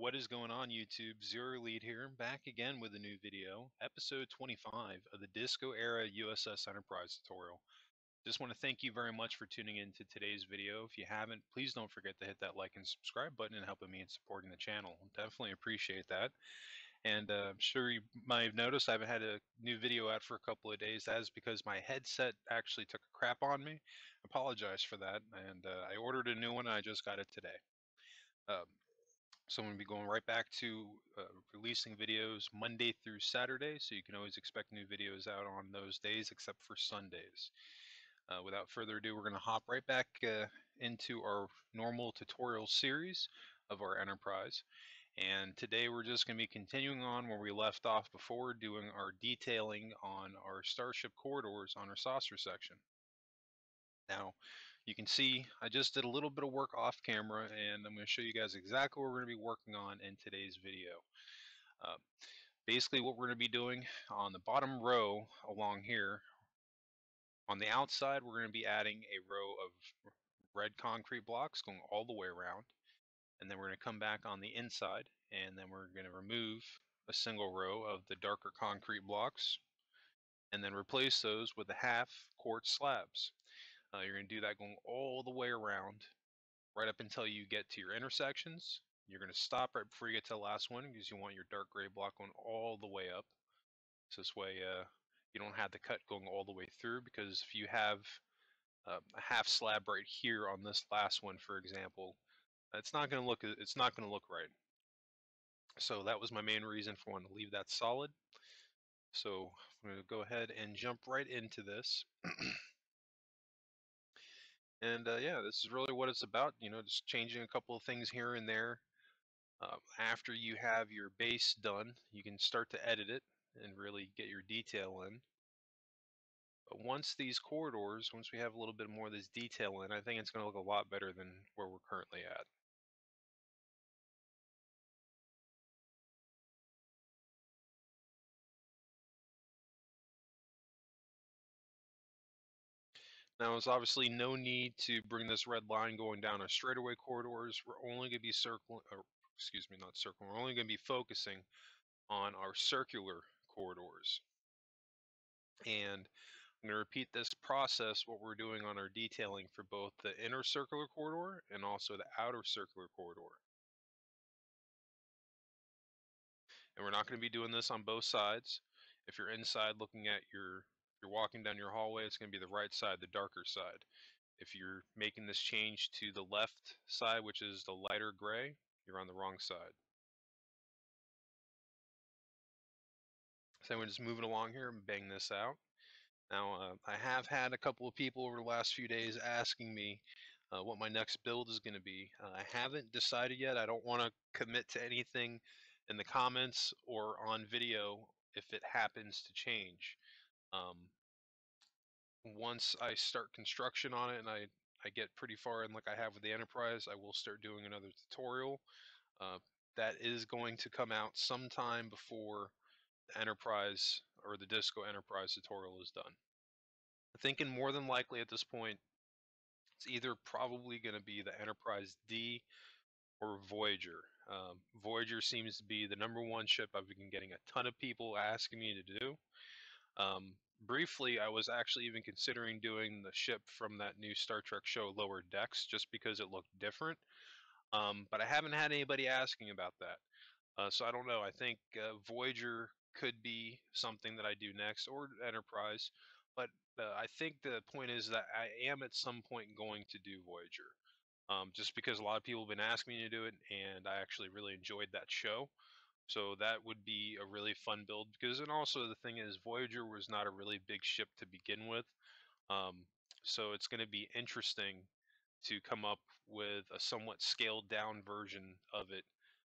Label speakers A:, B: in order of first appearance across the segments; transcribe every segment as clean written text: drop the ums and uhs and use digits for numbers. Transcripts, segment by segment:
A: What is going on, YouTube? Zero Lead here, back again with a new video, episode 25 of the Disco Era U.S.S. Enterprise tutorial. Just want to thank you very much for tuning in to today's video. If you haven't, please don't forget to hit that like and subscribe button and helping me in supporting the channel. Definitely appreciate that. And I'm sure you might have noticed I haven't had a new video out for a couple of days. That is because my headset actually took a crap on me. Apologize for that. And I ordered a new one and I just got it today. Um, so I'm going to be going right back to releasing videos Monday through Saturday, so you can always expect new videos out on those days except for Sundays. Without further ado, we're going to hop right back into our normal tutorial series of our Enterprise. And today we're just going to be continuing on where we left off before, doing our detailing on our starship corridors on our saucer section. Now, you can see I just did a little bit of work off camera, and I'm going to show you guys exactly what we're going to be working on in today's video. Uh, Basically, what we're going to be doing on the bottom row along here, on the outside, we're going to be adding a row of red concrete blocks going all the way around, and then we're going to come back on the inside, and then we're going to remove a single row of the darker concrete blocks, and then replace those with the half quartz slabs. You're going to do that going all the way around, right up until you get to your intersections. You're going to stop right before you get to the last one because you want your dark gray block going all the way up. So this way you don't have the cut going all the way through, because if you have a half slab right here on this last one, for example, it's not going to look right. So that was my main reason for wanting to leave that solid. So I'm going to go ahead and jump right into this. And yeah, this is really what it's about, just changing a couple of things here and there. After you have your base done, you can start to edit it and really get your detail in. But once we have a little bit more of this detail in, I think it's going to look a lot better than where we're currently at. Now, there's obviously no need to bring this red line going down our straightaway corridors. We're only going to be we're only going to be focusing on our circular corridors. And I'm going to repeat this process, what we're doing on our detailing, for both the inner circular corridor and also the outer circular corridor. And we're not going to be doing this on both sides. If you're inside looking at you're walking down your hallway, it's going to be the right side, the darker side. If you're making this change to the left side, which is the lighter gray, you're on the wrong side. So I'm just moving along here and bang this out. Now, I have had a couple of people over the last few days asking me what my next build is going to be. I haven't decided yet. I don't want to commit to anything in the comments or on video if it happens to change. Once I start construction on it and I get pretty far in, like I have with the Enterprise, I will start doing another tutorial. That is going to come out sometime before the Enterprise or the Disco Enterprise tutorial is done. I'm thinking more than likely at this point, it's either probably going to be the Enterprise D or Voyager. Voyager seems to be the #1 ship I've been getting a ton of people asking me to do. Briefly, I was actually even considering doing the ship from that new Star Trek show, Lower Decks, just because it looked different. But I haven't had anybody asking about that. So I don't know. I think Voyager could be something that I do next, or Enterprise. But I think the point is that I am at some point going to do Voyager. Just because a lot of people have been asking me to do it, and I actually really enjoyed that show. So that would be a really fun build, because, and also the thing is, Voyager was not a really big ship to begin with. So it's going to be interesting to come up with a somewhat scaled down version of it,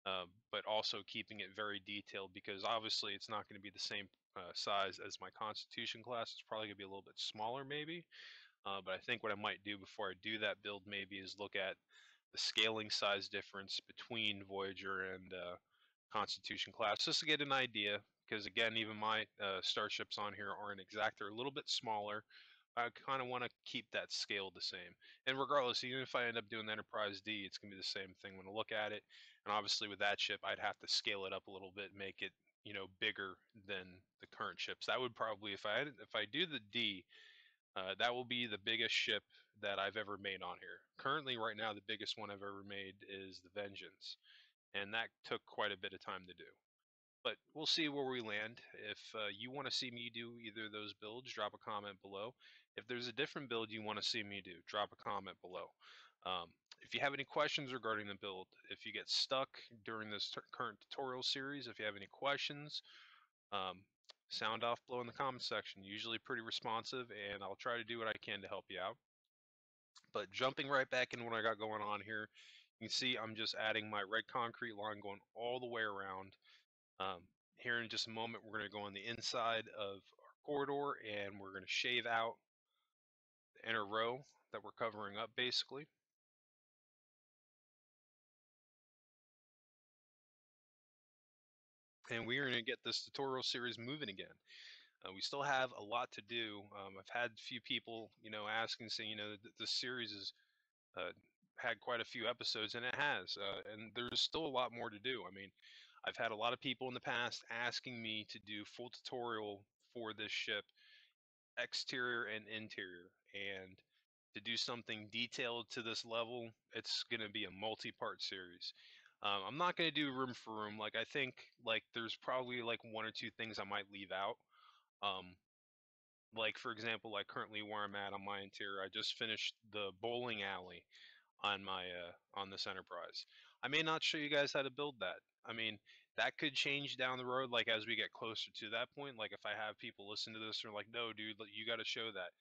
A: but also keeping it very detailed, because obviously it's not going to be the same size as my Constitution class. It's probably going to be a little bit smaller maybe. But I think what I might do before I do that build maybe is look at the scaling size difference between Voyager and Constitution class, just to get an idea. Because again, even my starships on here aren't exact; they're a little bit smaller, I kind of want to keep that scale the same. And regardless, even if I end up doing the Enterprise D, it's gonna be the same thing when I look at it. And obviously, with that ship, I'd have to scale it up a little bit, make it bigger than the current ships. That would probably, if I do the D, that will be the biggest ship that I've ever made on here. Currently, right now, the biggest one I've ever made is the Vengeance, and that took quite a bit of time to do. But we'll see where we land. If you want to see me do either of those builds, drop a comment below. If there's a different build you want to see me do, drop a comment below. Um, if you have any questions regarding the build, if you get stuck during this current tutorial series, if you have any questions, um, sound off below in the comment section. Usually pretty responsive, and I'll try to do what I can to help you out. But jumping right back into what I got going on here, you can see I'm just adding my red concrete line going all the way around. Here in just a moment, we're going to go on the inside of our corridor, and we're going to shave out the inner row that we're covering up basically. And we are going to get this tutorial series moving again. We still have a lot to do. I've had a few people, asking, saying, this series is had quite a few episodes, and it has, and there's still a lot more to do. I mean, I've had a lot of people in the past asking me to do full tutorial for this ship, exterior and interior, and to do something detailed to this level, it's going to be a multi-part series. I'm not going to do room for room. Like, I think like there's probably like one or two things I might leave out. Um, like for example, like currently where I'm at on my interior, I just finished the bowling alley on my on this Enterprise. I may not show you guys how to build that. I mean, that could change down the road, like as we get closer to that point. Like if I have people listen to this and are like, "No, dude, you got to show that."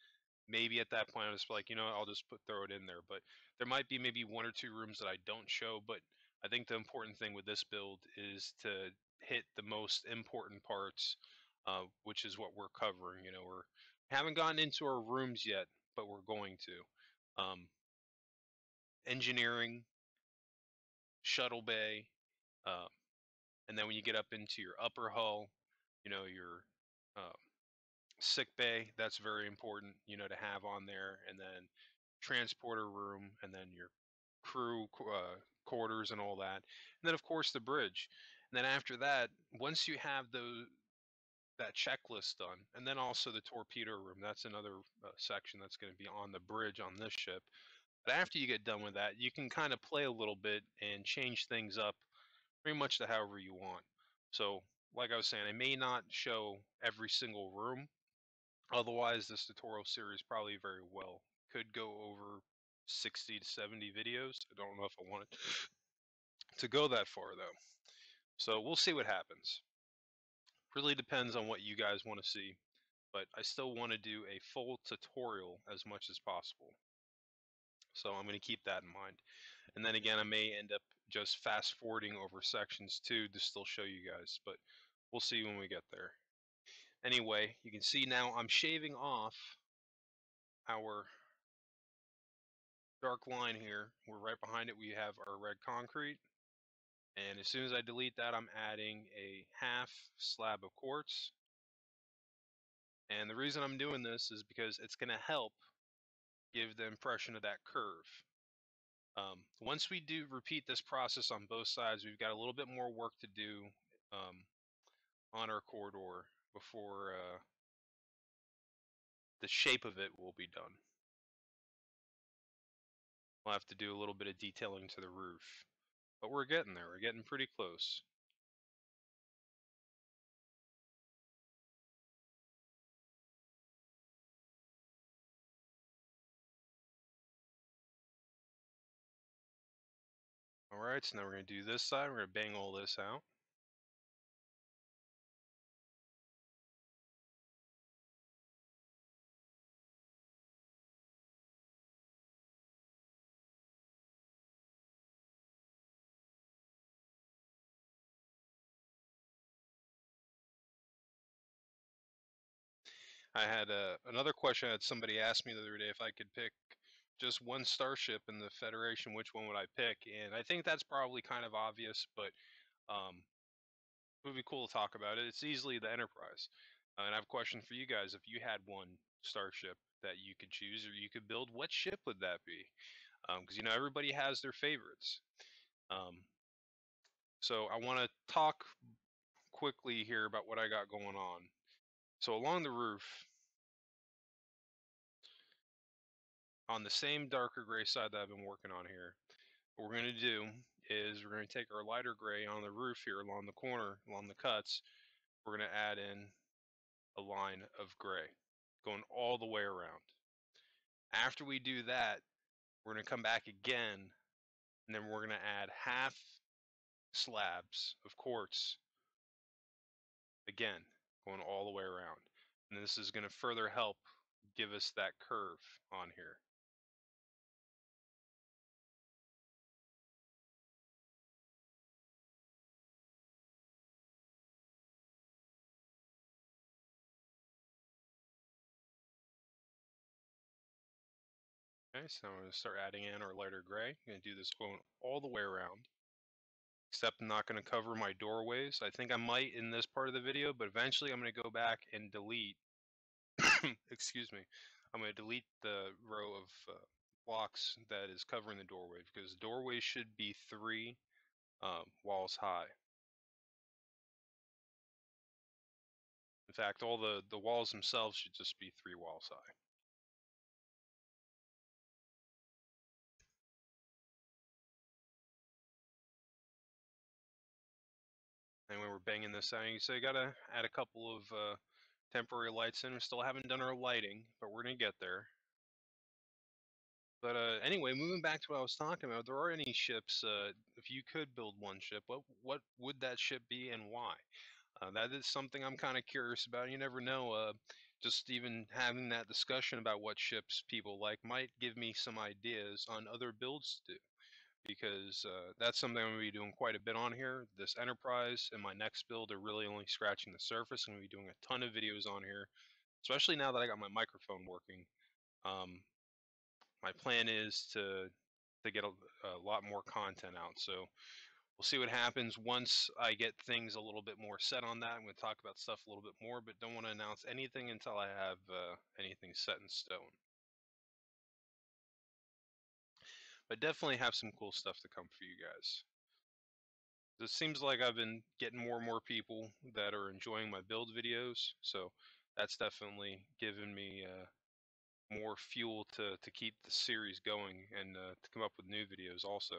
A: Maybe at that point, I was like, I'll just throw it in there. But there might be maybe one or two rooms that I don't show. But I think the important thing with this build is to hit the most important parts, which is what we're covering. We haven't gotten into our rooms yet, but we're going to. Engineering, shuttle bay, um, and then when you get up into your upper hull, your um, sick bay, that's very important, to have on there, and then transporter room, and then your crew quarters and all that, and then of course the bridge. And then after that, once you have that checklist done, and then also the torpedo room, that's another section that's going to be on the bridge on this ship. But after you get done with that, you can kind of play a little bit and change things up pretty much to however you want. So, like I was saying, I may not show every single room. Otherwise, this tutorial series probably very well could go over 60 to 70 videos. I don't know if I want it to go that far, though. So, we'll see what happens. Really depends on what you guys want to see. But I still want to do a full tutorial as much as possible. So, I'm going to keep that in mind. And then again, I may end up just fast forwarding over sections too to still show you guys, but we'll see when we get there. Anyway, you can see now I'm shaving off our dark line here. We're right behind it. We have our red concrete. And as soon as I delete that, I'm adding a half slab of quartz. And the reason I'm doing this is because it's going to help give the impression of that curve. Once we do repeat this process on both sides, we've got a little bit more work to do on our corridor before the shape of it will be done. We'll have to do a little bit of detailing to the roof, but we're getting there. We're getting pretty close. Alright, so now we're going to do this side. We're going to bang all this out. I had another question. I had somebody ask me the other day if I could pick just one starship in the Federation, which one would I pick? And I think that's probably kind of obvious, but it would be cool to talk about it. It's easily the Enterprise. And I have a question for you guys. If you had one starship that you could choose or you could build, what ship would that be? Because everybody has their favorites. Um, so I want to talk quickly here about what I got going on. So along the roof, on the same darker gray side that I've been working on here, what we're going to do is we're going to take our lighter gray on the roof here along the corner, along the cuts. We're going to add in a line of gray going all the way around. After we do that, we're going to come back again, and then we're going to add half slabs of quartz again, going all the way around. And this is going to further help give us that curve on here. Okay, so I'm going to start adding in our lighter gray. I'm going to do this going all the way around. Except I'm not going to cover my doorways. I think I might in this part of the video, but eventually I'm going to go back and delete, excuse me, I'm going to delete the row of blocks that is covering the doorway, because the doorway should be 3 walls high. In fact, all the walls themselves should just be 3 walls high. And when we're banging this out, so you gotta add a couple of temporary lights in. We still haven't done our lighting, but we're gonna get there. But anyway, moving back to what I was talking about, there are any ships. If you could build one ship, what would that ship be and why? That is something I'm kind of curious about. You never know. Just even having that discussion about what ships people like might give me some ideas on other builds to do, because that's something I'm going to be doing quite a bit on here. This Enterprise and my next build are really only scratching the surface. I'm going to be doing a ton of videos on here, especially now that I got my microphone working. Um, my plan is to get a lot more content out. So we'll see what happens once I get things a little bit more set on that. I'm going to talk about stuff a little bit more, but don't want to announce anything until I have anything set in stone. But definitely have some cool stuff to come for you guys. It seems like I've been getting more and more people that are enjoying my build videos, so that's definitely given me more fuel to keep the series going and to come up with new videos also.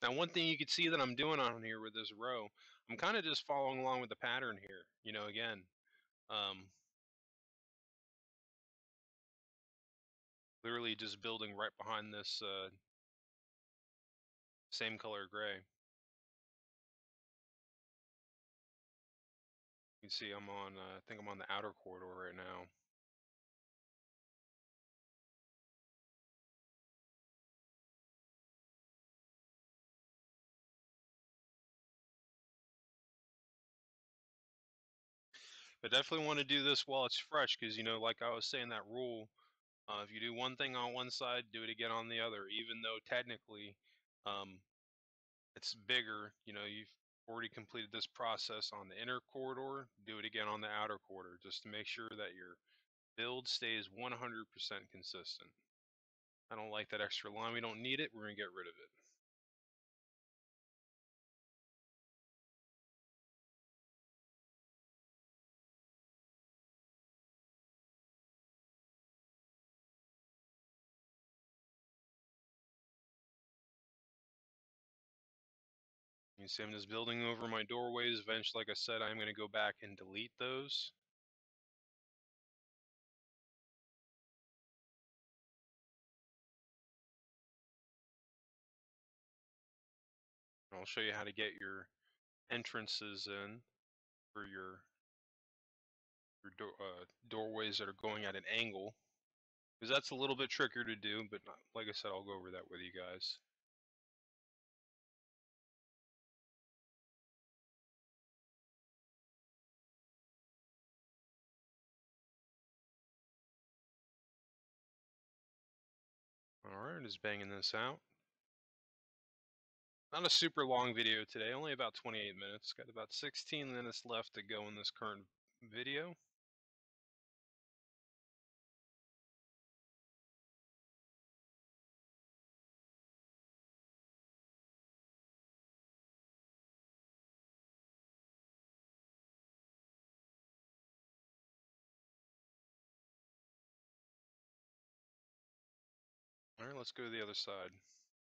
A: Now, one thing you can see that I'm doing on here with this row, I'm kind of just following along with the pattern here. Again, um, literally just building right behind this same color gray. You can see I'm on, I think I'm on the outer corridor right now. But definitely want to do this while it's fresh, because like I was saying, that rule, if you do one thing on one side, do it again on the other, even though technically um, it's bigger. You've already completed this process on the inner corridor, do it again on the outer corridor, just to make sure that your build stays 100% consistent. I don't like that extra line. We don't need it. We're going to get rid of it. You see I'm just building over my doorways. Eventually, like I said, I'm going to go back and delete those. I'll show you how to get your entrances in for your doorways that are going at an angle, because that's a little bit trickier to do, but like I said, I'll go over that with you guys. Alright, just banging this out. Not a super long video today, only about 28 minutes. Got about 16 minutes left to go in this current video. All right, let's go to the other side.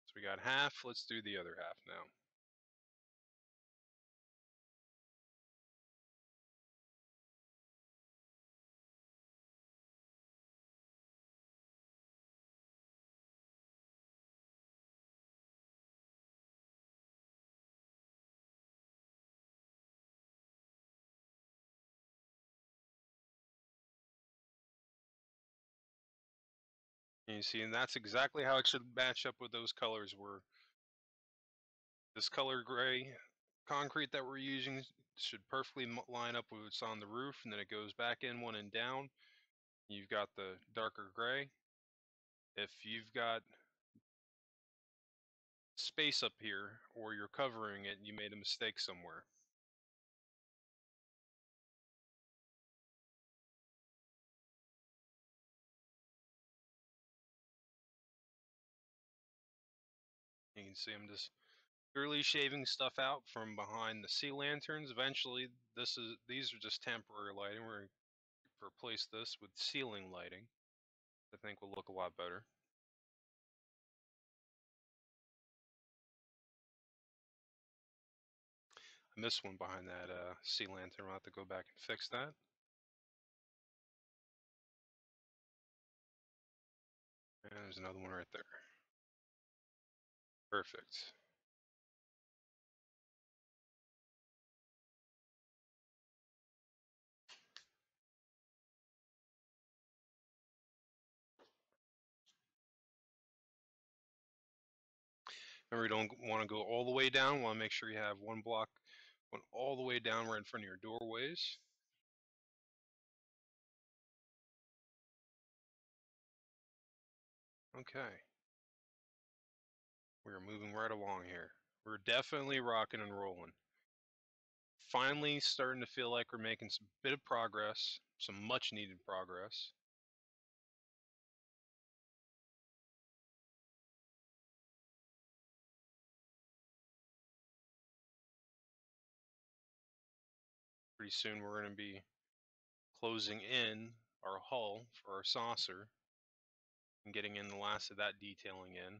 A: So we got half, let's do the other half now. And you see, and that's exactly how it should match up with those colors. Where this color gray concrete that we're using should perfectly line up with what's on the roof, and then it goes back in one and down. You've got the darker gray. If you've got space up here or you're covering it, you made a mistake somewhere. You can see I'm just purely shaving stuff out from behind the sea lanterns. Eventually, these are just temporary lighting. We're going to replace this with ceiling lighting. I think will look a lot better. I missed one behind that sea lantern. I'll have to go back and fix that. And there's another one right there. Perfect. Remember, you don't want to go all the way down. You want to make sure you have one block going all the way down right in front of your doorways. Okay. We're moving right along here. We're definitely rocking and rolling. Finally starting to feel like we're making some bit of progress, some much needed progress. Pretty soon we're going to be closing in our hull for our saucer and getting in the last of that detailing in.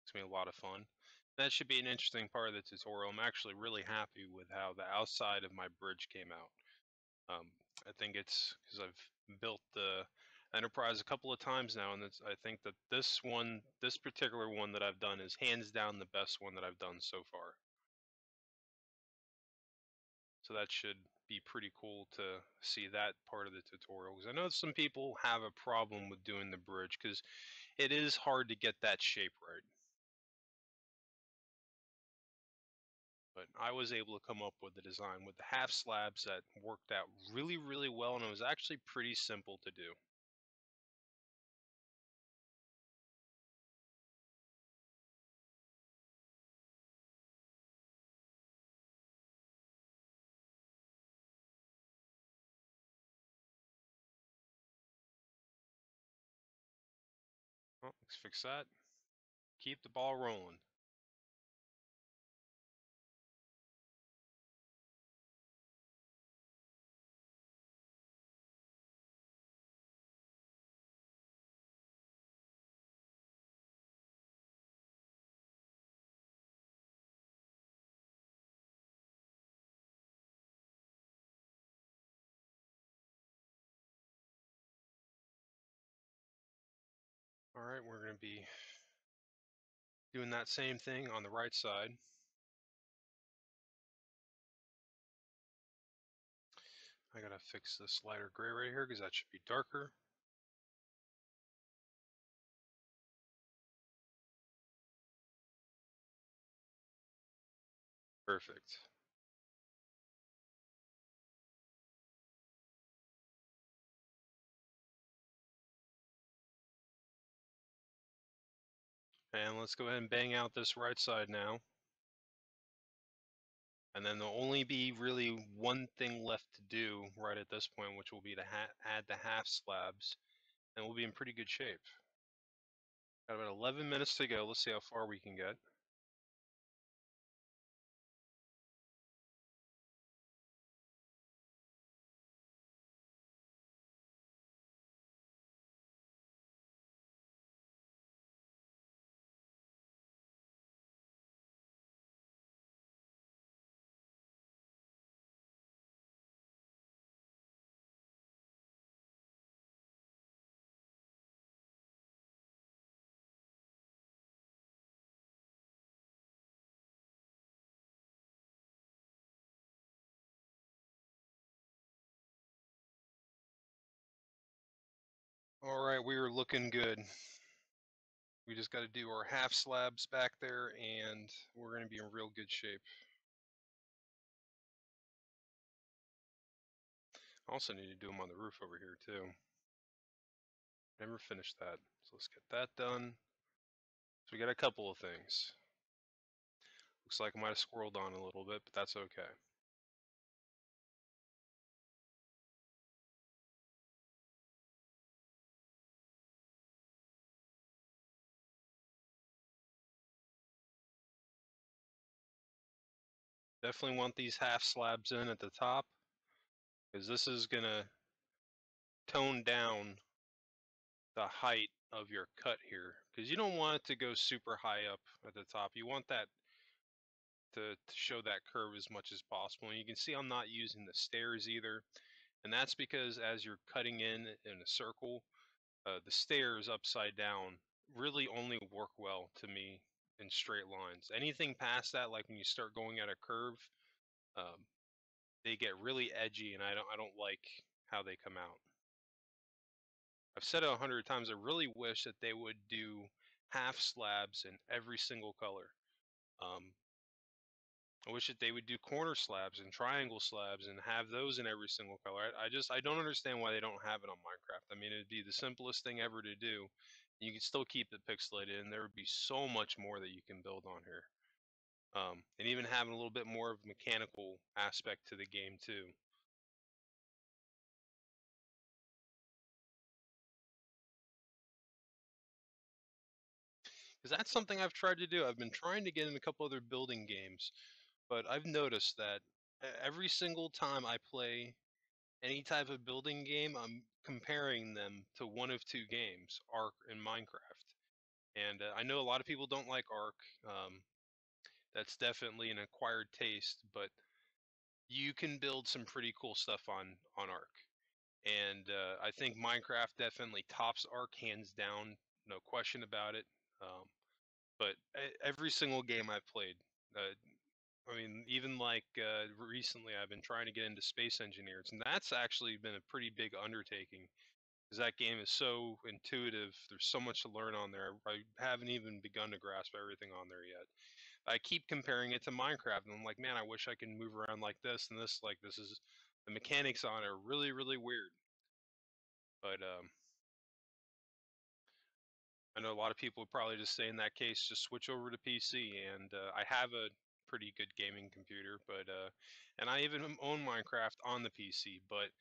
A: It's going to be a lot of fun. That should be an interesting part of the tutorial. I'm actually really happy with how the outside of my bridge came out. I think it's because I've built the Enterprise a couple of times now, and I think that this particular one that I've done is hands down the best one that I've done so far. So that should be pretty cool to see that part of the tutorial, because I know some people have a problem with doing the bridge because it is hard to get that shape right. But I was able to come up with the design with the half slabs that worked out really, really well, and it was actually pretty simple to do. Well, let's fix that. Keep the ball rolling. All right, we're going to be doing that same thing on the right side. I gotta fix this lighter gray right here because that should be darker. Perfect. And let's go ahead and bang out this right side now. And then there'll only be really one thing left to do right at this point, which will be to add the half slabs, and we'll be in pretty good shape. Got about 11 minutes to go. Let's see how far we can get. All right, we are looking good. We just got to do our half slabs back there, and we're going to be in real good shape. I also need to do them on the roof over here, too. Never finished that, so let's get that done. So we got a couple of things. Looks like I might have squirreled on a little bit, but that's okay. Definitely want these half slabs in at the top, because this is going to tone down the height of your cut here, because you don't want it to go super high up at the top. You want that to show that curve as much as possible. And you can see I'm not using the stairs either, and that's because as you're cutting in a circle, the stairs upside down really only work well to me in straight lines. Anything past that, like when you start going at a curve, um, they get really edgy, and I don't like how they come out. I've said it 100 times. I really wish that they would do half slabs in every single color. Um, I wish that they would do corner slabs and triangle slabs and have those in every single color. I don't understand why they don't have it on Minecraft. I mean, it'd be the simplest thing ever to do. You could still keep it pixelated, and there would be so much more that you can build on here. And even having a little bit more of a mechanical aspect to the game too. Because that's something I've tried to do. I've been trying to get in a couple other building games, but I've noticed that every single time I play any type of building game, I'm comparing them to one of two games, Ark and Minecraft. And I know a lot of people don't like Ark. That's definitely an acquired taste, but you can build some pretty cool stuff on Ark. And I think Minecraft definitely tops Ark hands down, no question about it. But every single game I've played, I mean, even like recently, I've been trying to get into Space Engineers, and that's actually been a pretty big undertaking because that game is so intuitive. There's so much to learn on there. I haven't even begun to grasp everything on there yet. I keep comparing it to Minecraft, and I'm like, man, I wish I can move around like this and this. Like this is the mechanics on it are really, really weird. But I know a lot of people would probably just say in that case, just switch over to PC. And I have a pretty good gaming computer, but and I even own Minecraft on the PC. But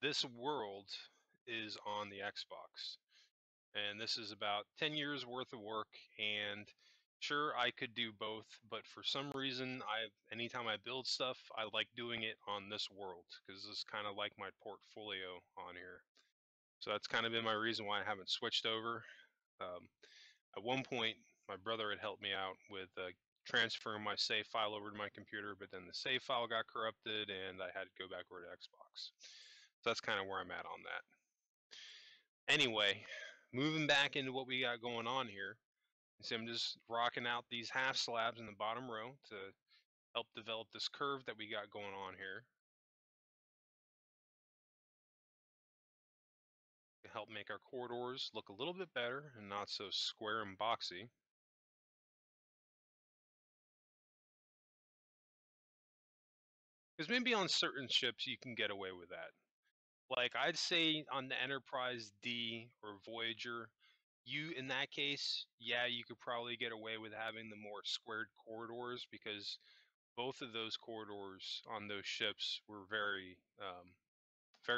A: this world is on the Xbox, and this is about 10 years worth of work. And sure, I could do both, but for some reason, anytime I build stuff, I like doing it on this world because this is kind of like my portfolio on here. So that's kind of been my reason why I haven't switched over. Um, at one point, my brother had helped me out with transferring my save file over to my computer, but then the save file got corrupted and I had to go back over to Xbox. So that's kind of where I'm at on that. Anyway, moving back into what we got going on here. So I'm just rocking out these half slabs in the bottom row to help develop this curve that we got going on here. To help make our corridors look a little bit better and not so square and boxy. Because maybe on certain ships you can get away with that. Like I'd say on the Enterprise D or Voyager, in that case, yeah, you could probably get away with having the more squared corridors because both of those corridors on those ships were very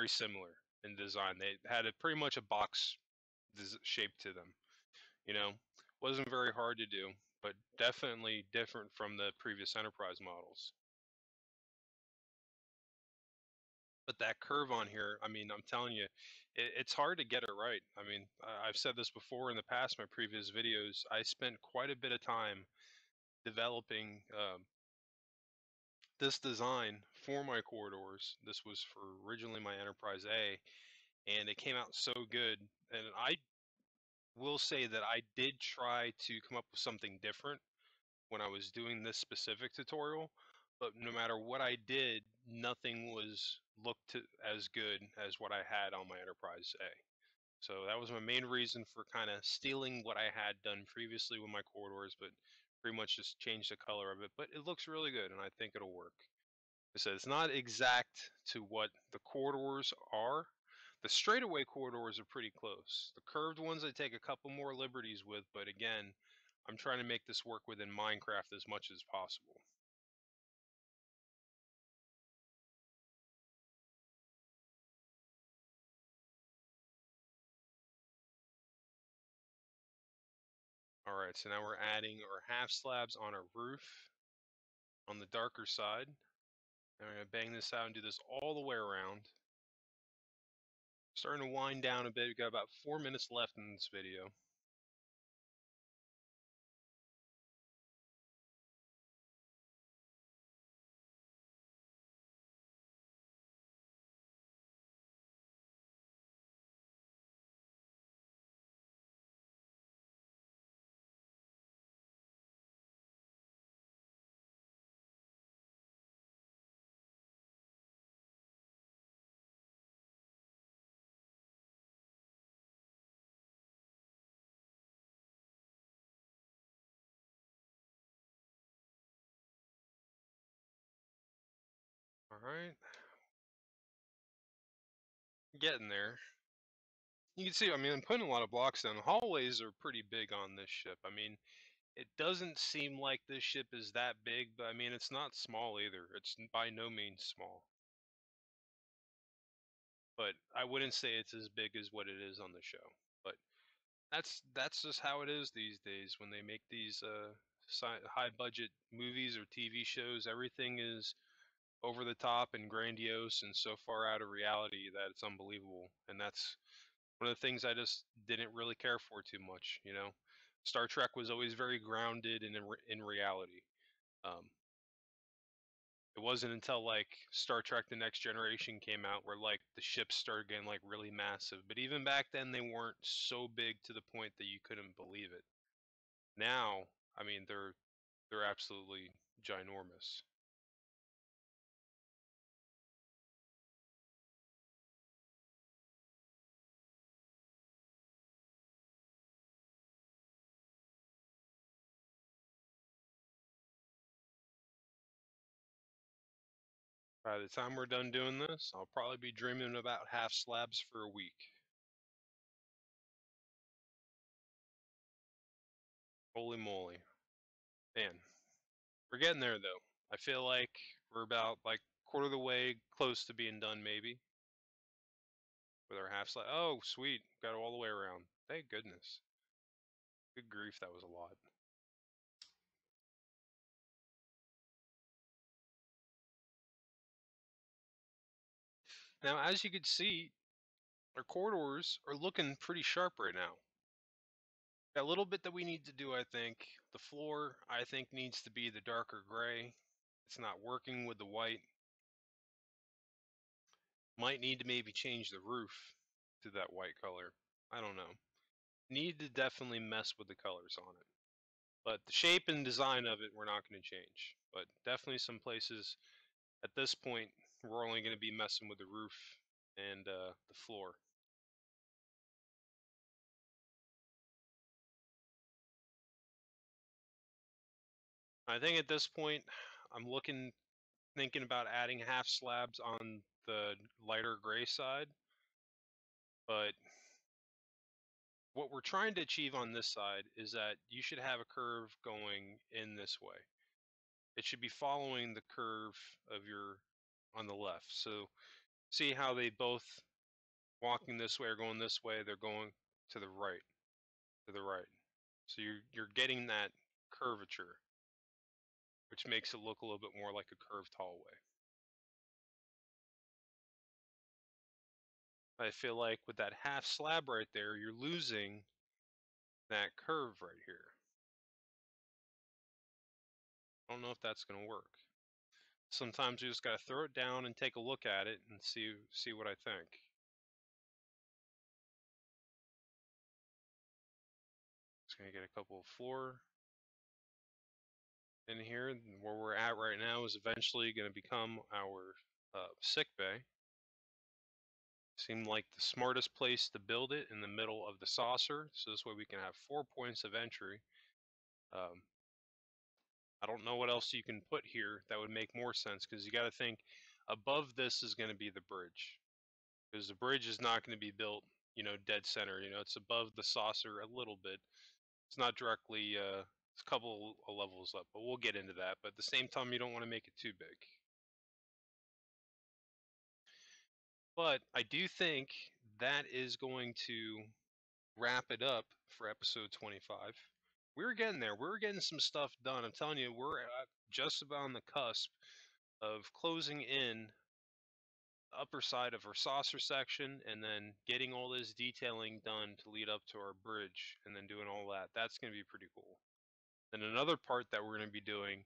A: similar in design. They had pretty much a box shape to them. You know, wasn't very hard to do, but definitely different from the previous Enterprise models. But that curve on here, I mean, I'm telling you, it's hard to get it right. I mean, I've said this before in the past, my previous videos. I spent quite a bit of time developing this design for my corridors. This was for originally my Enterprise A, and it came out so good. And I will say that I did try to come up with something different when I was doing this specific tutorial, but no matter what I did, nothing was looked as good as what I had on my Enterprise A. So that was my main reason for kind of stealing what I had done previously with my corridors, but pretty much just change the color of it. But it looks really good, and I think it'll work. I said it's not exact to what the corridors are. The straightaway corridors are pretty close. The curved ones I take a couple more liberties with, but again, I'm trying to make this work within Minecraft as much as possible. Alright, so now we're adding our half slabs on our roof on the darker side. And we're going to bang this out and do this all the way around. Starting to wind down a bit. We've got about 4 minutes left in this video. Alright, getting there. You can see, I mean, I'm putting a lot of blocks down. The hallways are pretty big on this ship. I mean, it doesn't seem like this ship is that big, but I mean, it's not small either. It's by no means small. But I wouldn't say it's as big as what it is on the show. But that's just how it is these days when they make these high budget movies or TV shows. Everything is over the top and grandiose and so far out of reality that it's unbelievable. And that's one of the things I just didn't really care for too much. You know, Star Trek was always very grounded and in reality. Um, it wasn't until like Star Trek: The Next Generation came out where like the ships started getting like really massive. But even back then, they weren't so big to the point that you couldn't believe it. Now, I mean, they're absolutely ginormous. By the time we're done doing this, I'll probably be dreaming about half slabs for a week. Holy moly. Man, we're getting there though. I feel like we're about like quarter of the way close to being done maybe with our half slab. Oh, sweet. Got it all the way around. Thank goodness. Good grief, that was a lot. Now, as you can see, our corridors are looking pretty sharp right now. Got a little bit that we need to do, I think. The floor, I think, needs to be the darker gray. It's not working with the white. Might need to maybe change the roof to that white color. I don't know. Need to definitely mess with the colors on it. But the shape and design of it, we're not going to change. But definitely some places, at this point, we're only going to be messing with the roof and the floor. I think at this point, I'm thinking about adding half slabs on the lighter gray side. But what we're trying to achieve on this side is that you should have a curve going in this way. It should be following the curve of your on the left. So see how they both walking this way or going this way, they're going to the right, to the right. So you're getting that curvature, which makes it look a little bit more like a curved hallway. I feel like with that half slab right there, you're losing that curve right here. I don't know if that's going to work. Sometimes you just got to throw it down and take a look at it and see what I think. Just going to get a couple of floor in here. Where we're at right now is eventually going to become our sick bay. Seemed like the smartest place to build it in the middle of the saucer, so this way we can have 4 points of entry. Um, I don't know what else you can put here that would make more sense, because you got to think above this is going to be the bridge, because the bridge is not going to be built, dead center. It's above the saucer a little bit. It's not directly. It's a couple of levels up, but we'll get into that. But at the same time, you don't want to make it too big. But I do think that is going to wrap it up for episode 25. We're getting there. We're getting some stuff done. I'm telling you, we're just about on the cusp of closing in the upper side of our saucer section and then getting all this detailing done to lead up to our bridge and then doing all that. That's going to be pretty cool. Then another part that we're going to be doing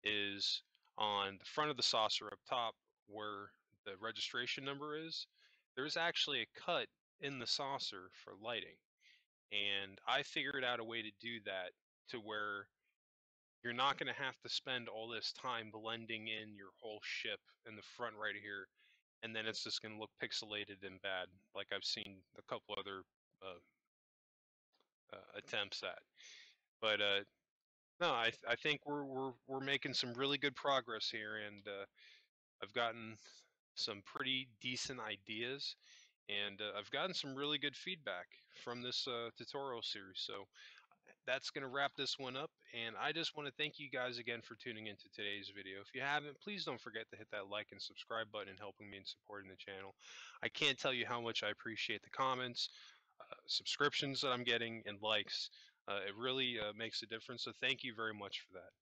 A: is on the front of the saucer up top where the registration number is. There's actually a cut in the saucer for lighting. And I figured out a way to do that to where you're not going to have to spend all this time blending in your whole ship in the front right here, and then it's just going to look pixelated and bad, like I've seen a couple other uh, attempts at. But no, I think we're making some really good progress here, and I've gotten some pretty decent ideas, and I've gotten some really good feedback from this tutorial series. So that's going to wrap this one up, and I just want to thank you guys again for tuning into today's video. If you haven't, please don't forget to hit that like and subscribe button and helping me in supporting the channel. I can't tell you how much I appreciate the comments, subscriptions that I'm getting, and likes. It really makes a difference, so thank you very much for that.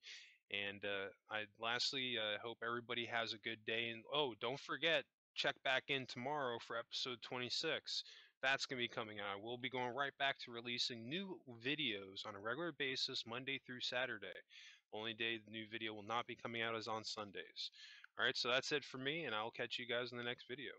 A: And I lastly hope everybody has a good day. And oh, don't forget, check back in tomorrow for episode 26. That's going to be coming out. We'll be going right back to releasing new videos on a regular basis, Monday through Saturday. Only day the new video will not be coming out is on Sundays. All right, so that's it for me, and I'll catch you guys in the next video.